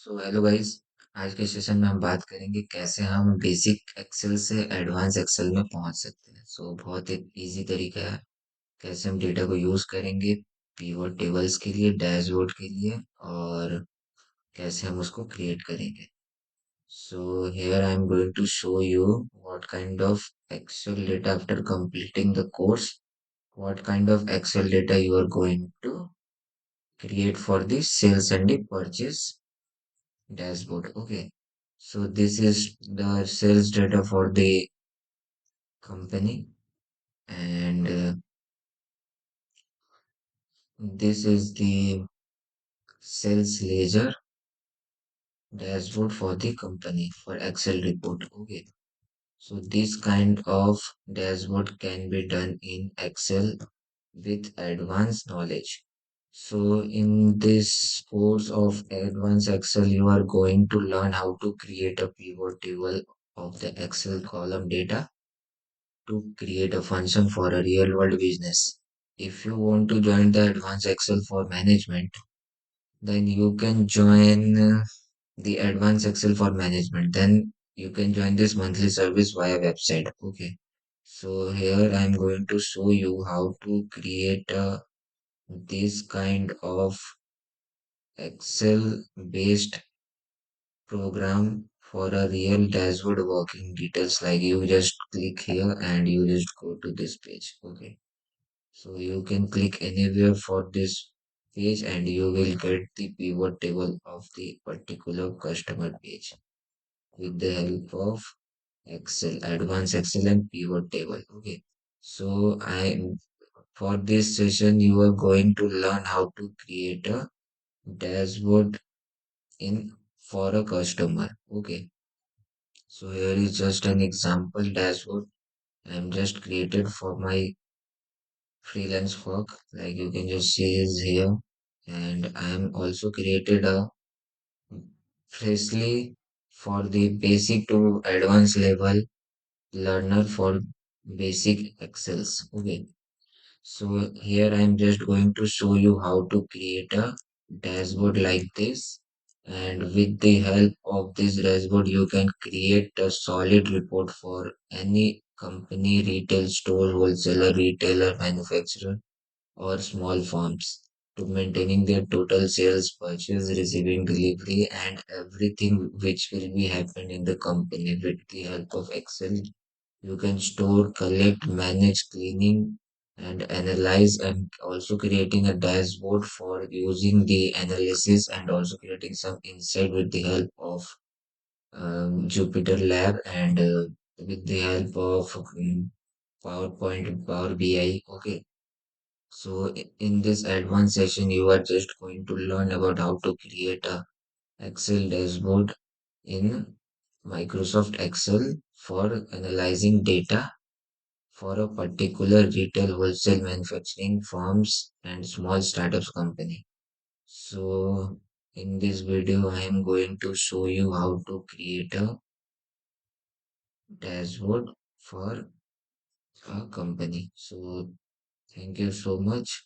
So hello guys. आज के session में हम बात करेंगे कैसे हम बेसिक एक्सेल से एडवांस एक्सेल में पहुंच सकते हैं। बहुत एक इजी तरीका है कैसे हम डेटा को यूज करेंगे पीवट टेबल्स के लिए, डैशबोर्ड के लिए, और कैसे हम उसको क्रिएट करेंगे। So here I am going to show you what kind of Excel data after completing the course, what kind of excel data you are going to create for the sales and the purchase dashboard. Okay, so this is the sales data for the company, and this is the sales ledger dashboard for the company for Excel report. Okay, so this kind of dashboard can be done in Excel with advanced knowledge. So in this course of advanced Excel, you are going to learn how to create a pivot table of the Excel column data to create a function for a real world business. If you want to join the Advanced Excel for Management, then you can join the Advanced Excel for Management. Then you can join this monthly service via website. Okay. So here I am going to show you how to create this kind of Excel based program for a real dashboard working details. Like you just click here and you just go to this page. Okay. So you can click anywhere for this page and you will get the pivot table of the particular customer page with the help of Excel, Advanced Excel and pivot table. Okay. So I for this session you are going to learn how to create a dashboard in for a customer. Okay. So here is just an example dashboard I'm just created for my freelance work. Like you can just see is here, and I'm also created a freshly for the basic to advanced level learner for basic excels. Okay, so here I'm just going to show you how to create a dashboard like this, and with the help of this dashboard you can create a solid report for any company, retail store, wholesaler, retailer, manufacturer, or small farms to maintaining their total sales, purchase, receiving delivery, and everything which will be happen in the company. With the help of Excel, you can store, collect, manage, cleaning, and analyze, and also creating a dashboard for using the analysis, and also creating some insight with the help of Jupyter Lab, and with the help of PowerPoint and Power BI. Okay, so in this advanced session, you are just going to learn about how to create a Excel dashboard in Microsoft Excel for analyzing data for a particular retail, wholesale, manufacturing firms and small startups company. So in this video, I am going to show you how to create a dashboard for a company. So thank you so much.